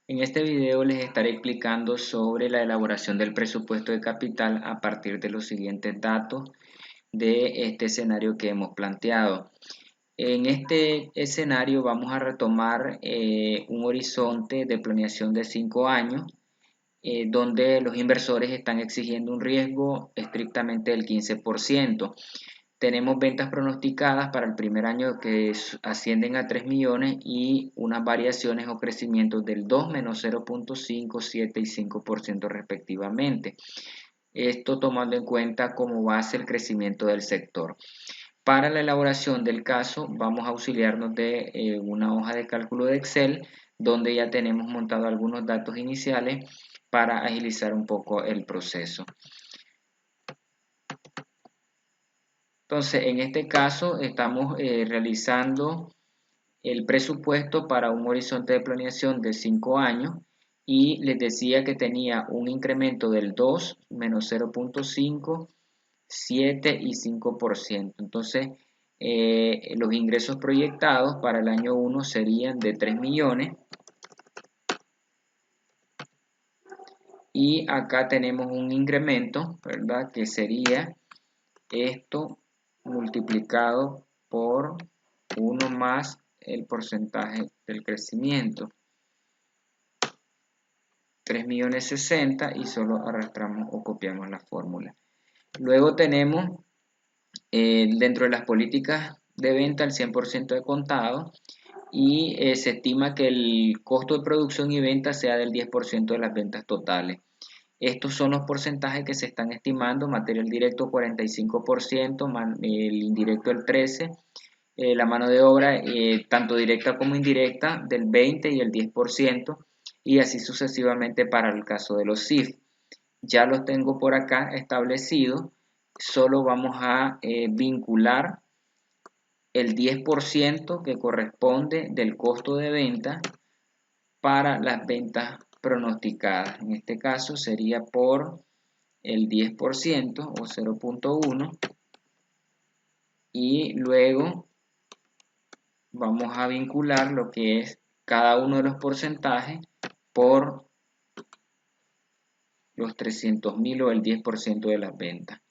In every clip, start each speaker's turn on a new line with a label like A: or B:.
A: En este video les estaré explicando sobre la elaboración del presupuesto de capital a partir de los siguientes datos de este escenario que hemos planteado. En este escenario vamos a retomar un horizonte de planeación de 5 años, donde los inversores están exigiendo un riesgo estrictamente del 15%. Tenemos ventas pronosticadas para el primer año que ascienden a 3 millones y unas variaciones o crecimientos del 2, menos 0.5, 7 y 5% respectivamente. Esto tomando en cuenta como base el crecimiento del sector. Para la elaboración del caso vamos a auxiliarnos de una hoja de cálculo de Excel donde ya tenemos montado algunos datos iniciales para agilizar un poco el proceso. Entonces, en este caso estamos realizando el presupuesto para un horizonte de planeación de 5 años y les decía que tenía un incremento del 2, menos 0.5, 7 y 5%. Entonces, los ingresos proyectados para el año 1 serían de 3 millones y acá tenemos un incremento, ¿verdad? Que sería esto multiplicado por 1 más el porcentaje del crecimiento. 3 millones 60 y solo arrastramos o copiamos la fórmula. Luego tenemos dentro de las políticas de venta el 100% de contado y se estima que el costo de producción y venta sea del 10% de las ventas totales. Estos son los porcentajes que se están estimando: material directo 45%, el indirecto el 13%, la mano de obra tanto directa como indirecta del 20% y el 10%, y así sucesivamente para el caso de los CIF. Ya los tengo por acá establecidos, solo vamos a vincular el 10% que corresponde del costo de venta para las ventas pronosticadas. En este caso sería por el 10% o 0.1 y luego vamos a vincular lo que es cada uno de los porcentajes por los 300.000 o el 10% de las ventas.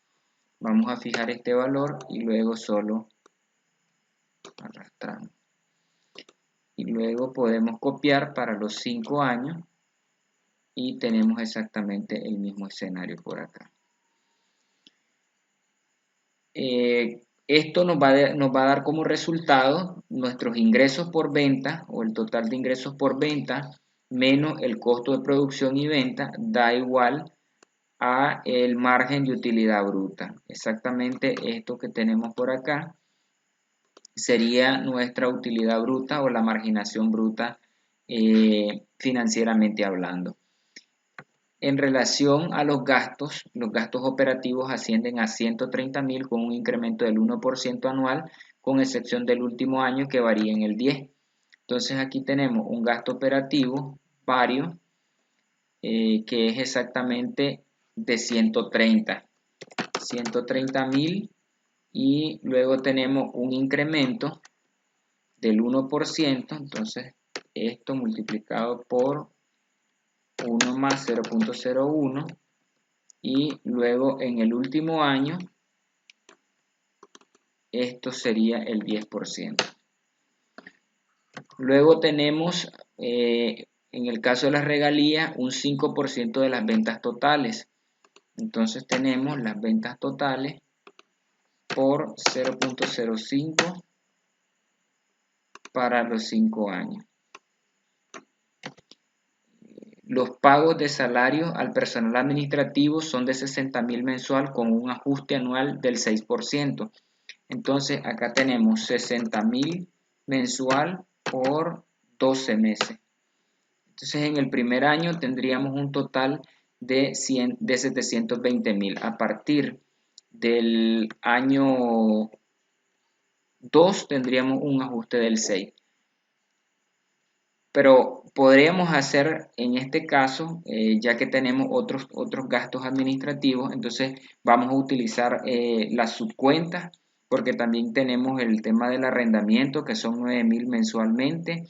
A: Vamos a fijar este valor y luego solo arrastramos. Y luego podemos copiar para los 5 años y tenemos exactamente el mismo escenario por acá. Esto nos va a dar como resultado nuestros ingresos por venta o el total de ingresos por venta menos el costo de producción y venta da igual a el margen de utilidad bruta. Exactamente esto que tenemos por acá sería nuestra utilidad bruta o la marginación bruta financieramente hablando. En relación a los gastos operativos ascienden a 130.000 con un incremento del 1% anual, con excepción del último año que varía en el 10%. Entonces aquí tenemos un gasto operativo vario que es exactamente de 130.000 y luego tenemos un incremento del 1%, entonces esto multiplicado por 1 más 0.01 y luego en el último año esto sería el 10%. Luego tenemos en el caso de las regalías un 5% de las ventas totales. Entonces tenemos las ventas totales por 0.05 para los 5 años. Los pagos de salario al personal administrativo son de 60.000 mensual con un ajuste anual del 6%. Entonces acá tenemos 60.000 mensual por 12 meses. Entonces en el primer año tendríamos un total de 720.000. A partir del año 2 tendríamos un ajuste del 6%. Pero podríamos hacer en este caso, ya que tenemos otros gastos administrativos, entonces vamos a utilizar las subcuentas, porque también tenemos el tema del arrendamiento, que son 9.000 mensualmente,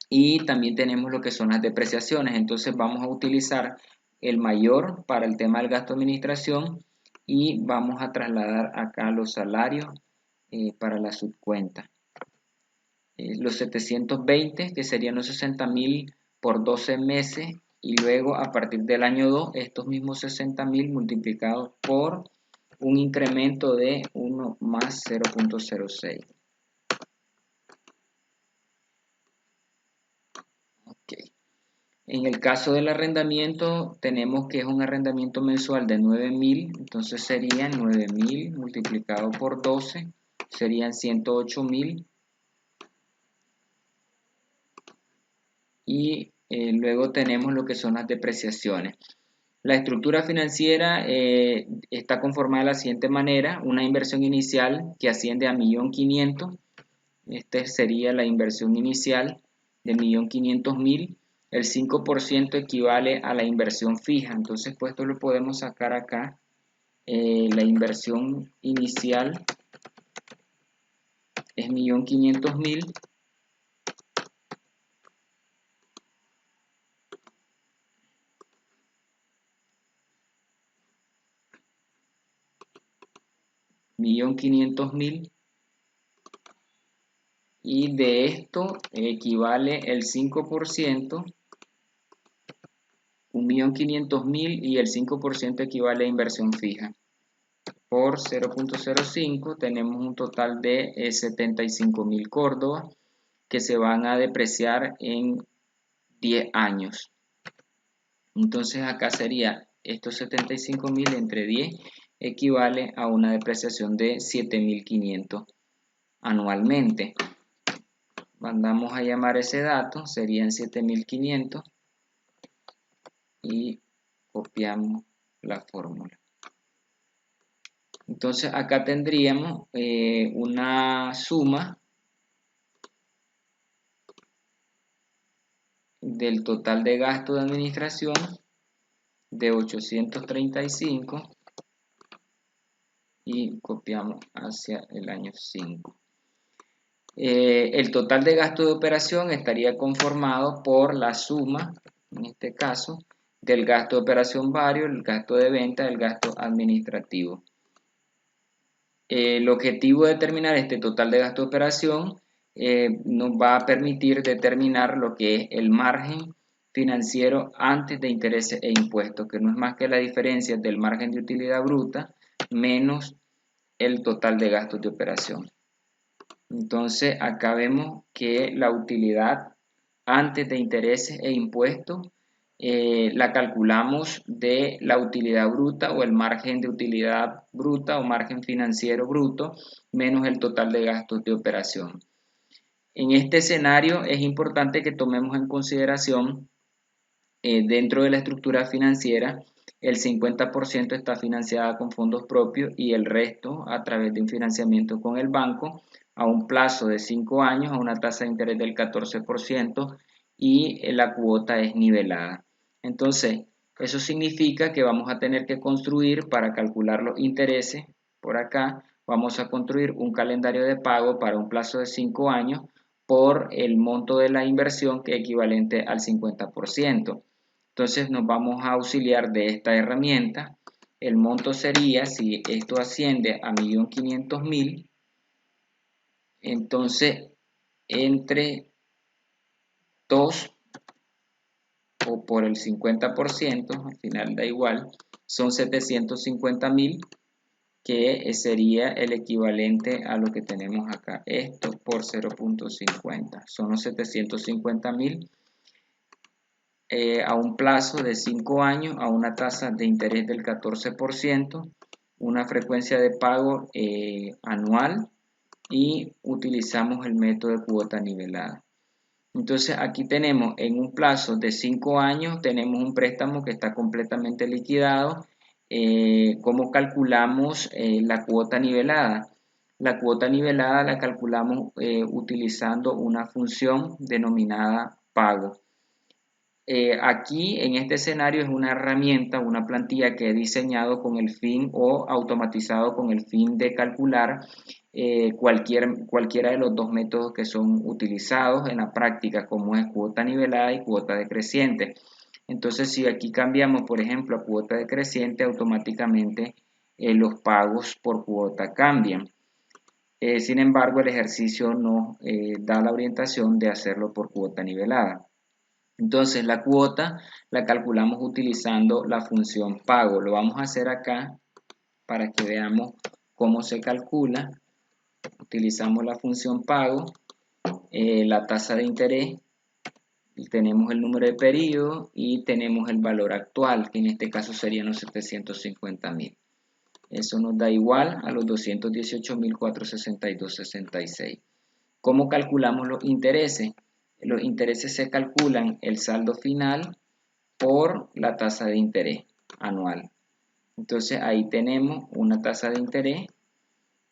A: y también tenemos lo que son las depreciaciones. Entonces vamos a utilizar el mayor para el tema del gasto de administración y vamos a trasladar acá los salarios para la subcuenta. Los 720, que serían los 60.000 por 12 meses, y luego a partir del año 2 estos mismos 60.000 multiplicados por un incremento de 1 más 0.06. Okay. En el caso del arrendamiento tenemos que es un arrendamiento mensual de 9.000, entonces serían 9.000 multiplicado por 12, serían 108.000. Y luego tenemos lo que son las depreciaciones. La estructura financiera está conformada de la siguiente manera: una inversión inicial que asciende a 1.500.000. Esta sería la inversión inicial de 1.500.000. El 5% equivale a la inversión fija, entonces pues esto lo podemos sacar acá. La inversión inicial es 1.500.000 1.500.000, y de esto equivale el 5%, 1.500.000, y el 5% equivale a inversión fija. Por 0.05 tenemos un total de 75.000 Córdoba que se van a depreciar en 10 años. Entonces acá sería estos 75.000 entre 10 equivale a una depreciación de 7.500 anualmente. Mandamos a llamar ese dato, serían 7.500, y copiamos la fórmula. Entonces acá tendríamos una suma del total de gasto de administración de 835, y copiamos hacia el año 5. El total de gasto de operación estaría conformado por la suma, en este caso, del gasto de operación vario, el gasto de venta, el gasto administrativo. El objetivo de determinar este total de gasto de operación nos va a permitir determinar lo que es el margen financiero antes de intereses e impuestos, que no es más que la diferencia del margen de utilidad bruta menos el total de gastos de operación. Entonces acá vemos que la utilidad antes de intereses e impuestos la calculamos de la utilidad bruta o el margen de utilidad bruta o margen financiero bruto menos el total de gastos de operación. En este escenario es importante que tomemos en consideración dentro de la estructura financiera el 50% está financiada con fondos propios y el resto a través de un financiamiento con el banco a un plazo de 5 años a una tasa de interés del 14%, y la cuota es nivelada. Entonces, eso significa que vamos a tener que construir, para calcular los intereses, por acá, vamos a construir un calendario de pago para un plazo de 5 años por el monto de la inversión, que es equivalente al 50%. Entonces nos vamos a auxiliar de esta herramienta. El monto sería, si esto asciende a 1.500.000, entonces entre 2 o por el 50%, al final da igual, son 750.000, que sería el equivalente a lo que tenemos acá. Esto por 0.50, son los 750.000 a un plazo de 5 años a una tasa de interés del 14%, una frecuencia de pago anual, y utilizamos el método de cuota nivelada. Entonces aquí tenemos en un plazo de 5 años, tenemos un préstamo que está completamente liquidado. ¿Cómo calculamos la cuota nivelada? La cuota nivelada la calculamos utilizando una función denominada pago. Aquí en este escenario es una herramienta, una plantilla que he diseñado con el fin o automatizado con el fin de calcular cualquiera de los dos métodos que son utilizados en la práctica, como es cuota nivelada y cuota decreciente. Entonces, si aquí cambiamos, por ejemplo, a cuota decreciente, automáticamente los pagos por cuota cambian. Sin embargo, el ejercicio nos da la orientación de hacerlo por cuota nivelada. Entonces, la cuota la calculamos utilizando la función pago. Lo vamos a hacer acá para que veamos cómo se calcula. Utilizamos la función pago, la tasa de interés, tenemos el número de periodo y tenemos el valor actual, que en este caso serían los 750.000. Eso nos da igual a los 218.462.66. ¿Cómo calculamos los intereses? Los intereses se calculan el saldo final por la tasa de interés anual. Entonces ahí tenemos una tasa de interés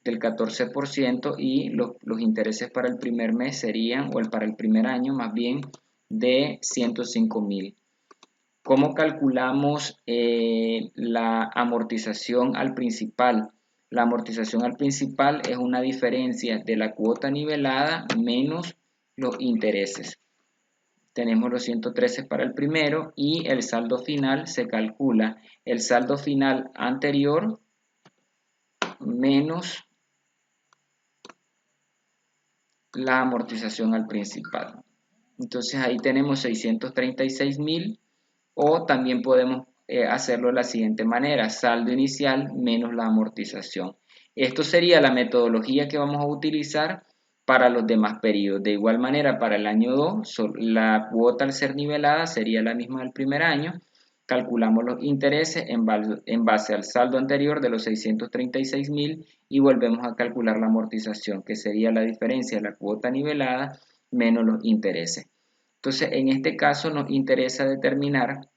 A: del 14% y los intereses para el primer mes serían, o para el primer año más bien, de 105.000. ¿Cómo calculamos la amortización al principal? La amortización al principal es una diferencia de la cuota nivelada menos los intereses. Tenemos los 113 para el primero y el saldo final se calcula el saldo final anterior menos la amortización al principal. Entonces ahí tenemos 636.000, o también podemos hacerlo de la siguiente manera: saldo inicial menos la amortización. Esto sería la metodología que vamos a utilizar para los demás periodos. De igual manera, para el año 2, la cuota al ser nivelada sería la misma del primer año. Calculamos los intereses en base al saldo anterior de los 636.000 y volvemos a calcular la amortización, que sería la diferencia de la cuota nivelada menos los intereses. Entonces, en este caso nos interesa determinar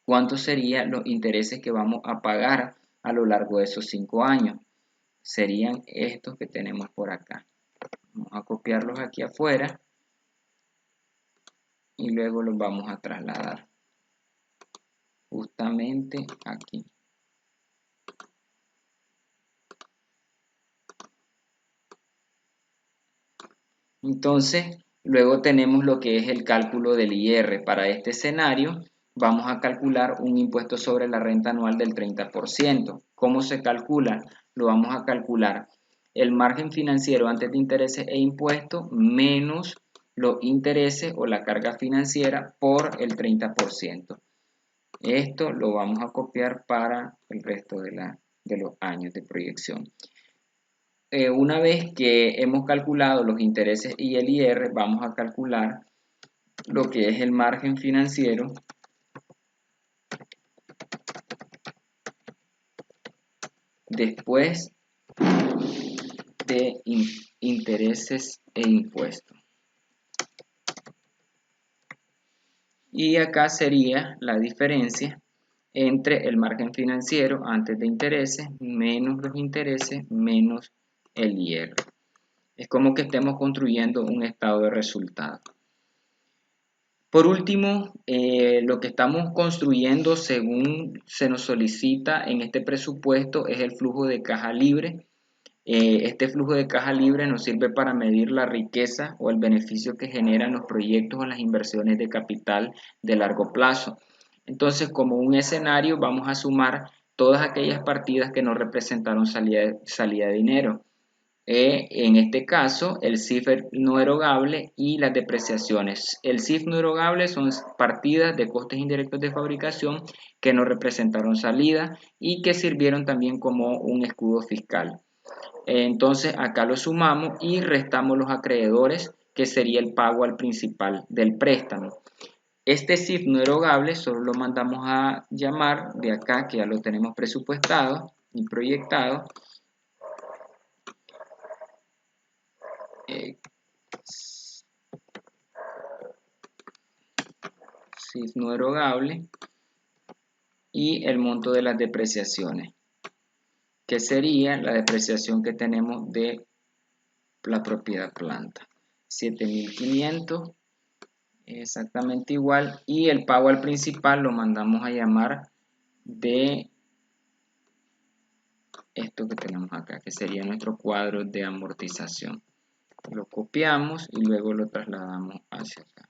A: cuántos serían los intereses que vamos a pagar a lo largo de esos 5 años. Serían estos que tenemos por acá. Vamos a copiarlos aquí afuera y luego los vamos a trasladar justamente aquí. Entonces, luego tenemos lo que es el cálculo del IR. Para este escenario, vamos a calcular un impuesto sobre la renta anual del 30%. ¿Cómo se calcula? Lo vamos a calcular el margen financiero antes de intereses e impuestos menos los intereses o la carga financiera por el 30%. Esto lo vamos a copiar para el resto de los años de proyección. Una vez que hemos calculado los intereses y el IR, vamos a calcular lo que es el margen financiero después de intereses e impuestos. Y acá sería la diferencia entre el margen financiero antes de intereses menos los intereses menos el IR. Es como que estemos construyendo un estado de resultado. Por último, lo que estamos construyendo según se nos solicita en este presupuesto es el flujo de caja libre. Este flujo de caja libre nos sirve para medir la riqueza o el beneficio que generan los proyectos o las inversiones de capital de largo plazo. Entonces, como un escenario, vamos a sumar todas aquellas partidas que nos representaron salida de dinero. En este caso, el CIF no erogable y las depreciaciones. El CIF no erogable son partidas de costes indirectos de fabricación que nos representaron salida y que sirvieron también como un escudo fiscal. Entonces acá lo sumamos y restamos los acreedores, que sería el pago al principal del préstamo. Este CIF no erogable solo lo mandamos a llamar de acá, que ya lo tenemos presupuestado y proyectado. CIF no erogable y el monto de las depreciaciones, que sería la depreciación que tenemos de la propiedad planta, 7.500 exactamente igual, y el pago al principal lo mandamos a llamar de esto que tenemos acá, que sería nuestro cuadro de amortización. Lo copiamos y luego lo trasladamos hacia acá.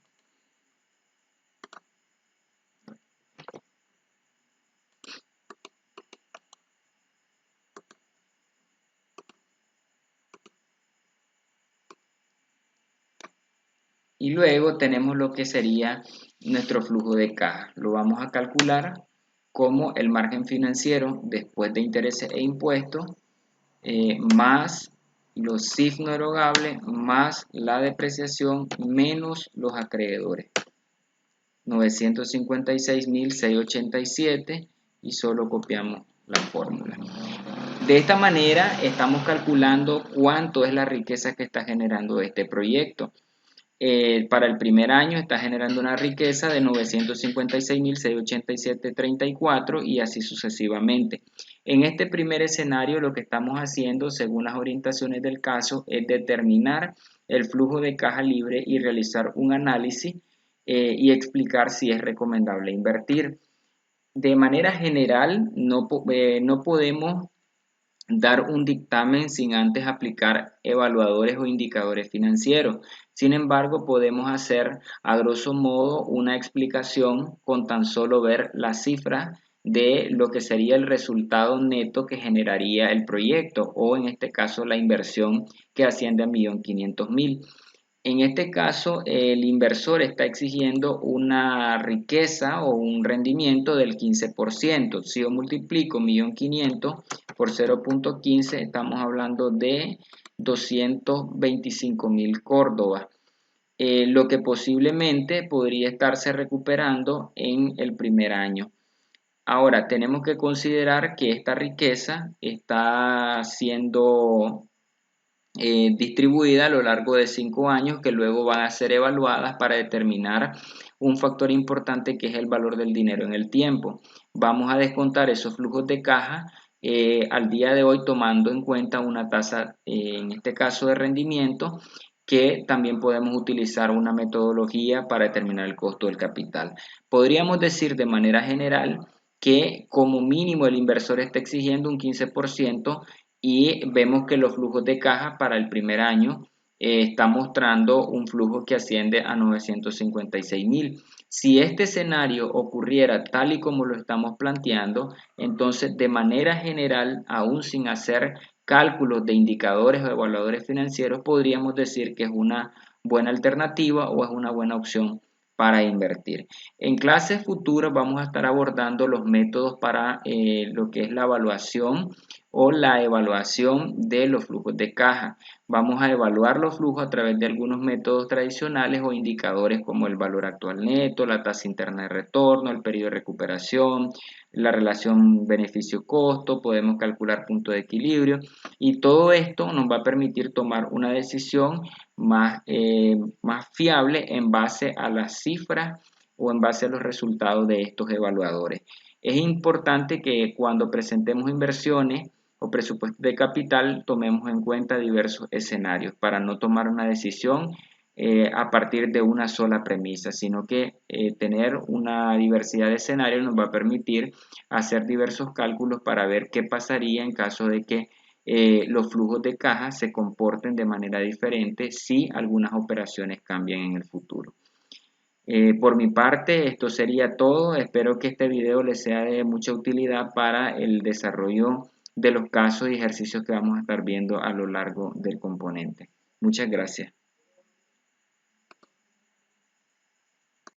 A: Y luego tenemos lo que sería nuestro flujo de caja. Lo vamos a calcular como el margen financiero después de intereses e impuestos, más los CIF no erogables, más la depreciación, menos los acreedores. 956.687 y solo copiamos la fórmula. De esta manera estamos calculando cuánto es la riqueza que está generando este proyecto. Para el primer año está generando una riqueza de 956.687.34 y así sucesivamente. En este primer escenario lo que estamos haciendo, según las orientaciones del caso, es determinar el flujo de caja libre y realizar un análisis y explicar si es recomendable invertir. De manera general, no podemos dar un dictamen sin antes aplicar evaluadores o indicadores financieros. Sin embargo, podemos hacer a grosso modo una explicación con tan solo ver las cifras de lo que sería el resultado neto que generaría el proyecto o en este caso la inversión que asciende a 1.500.000. En este caso, el inversor está exigiendo una riqueza o un rendimiento del 15%. Si yo multiplico 1.500.000 por 0.15, estamos hablando de 225.000 córdobas, lo que posiblemente podría estarse recuperando en el primer año. Ahora, tenemos que considerar que esta riqueza está siendo distribuida a lo largo de 5 años que luego van a ser evaluadas para determinar un factor importante que es el valor del dinero en el tiempo. Vamos a descontar esos flujos de caja al día de hoy tomando en cuenta una tasa, en este caso de rendimiento, que también podemos utilizar una metodología para determinar el costo del capital. Podríamos decir de manera general que como mínimo el inversor está exigiendo un 15% y vemos que los flujos de caja para el primer año está mostrando un flujo que asciende a 956.000. Si este escenario ocurriera tal y como lo estamos planteando, entonces de manera general, aún sin hacer cálculos de indicadores o evaluadores financieros, podríamos decir que es una buena alternativa o es una buena opción para invertir. En clases futuras vamos a estar abordando los métodos para lo que es la evaluación o la evaluación de los flujos de caja. Vamos a evaluar los flujos a través de algunos métodos tradicionales o indicadores como el valor actual neto, la tasa interna de retorno, el periodo de recuperación, la relación beneficio-costo, podemos calcular punto de equilibrio y todo esto nos va a permitir tomar una decisión más fiable en base a las cifras o en base a los resultados de estos evaluadores. Es importante que cuando presentemos inversiones o presupuesto de capital tomemos en cuenta diversos escenarios para no tomar una decisión a partir de una sola premisa, sino que tener una diversidad de escenarios nos va a permitir hacer diversos cálculos para ver qué pasaría en caso de que los flujos de caja se comporten de manera diferente si algunas operaciones cambian en el futuro. Por mi parte, esto sería todo. Espero que este video les sea de mucha utilidad para el desarrollo de los casos y ejercicios que vamos a estar viendo a lo largo del componente. Muchas gracias.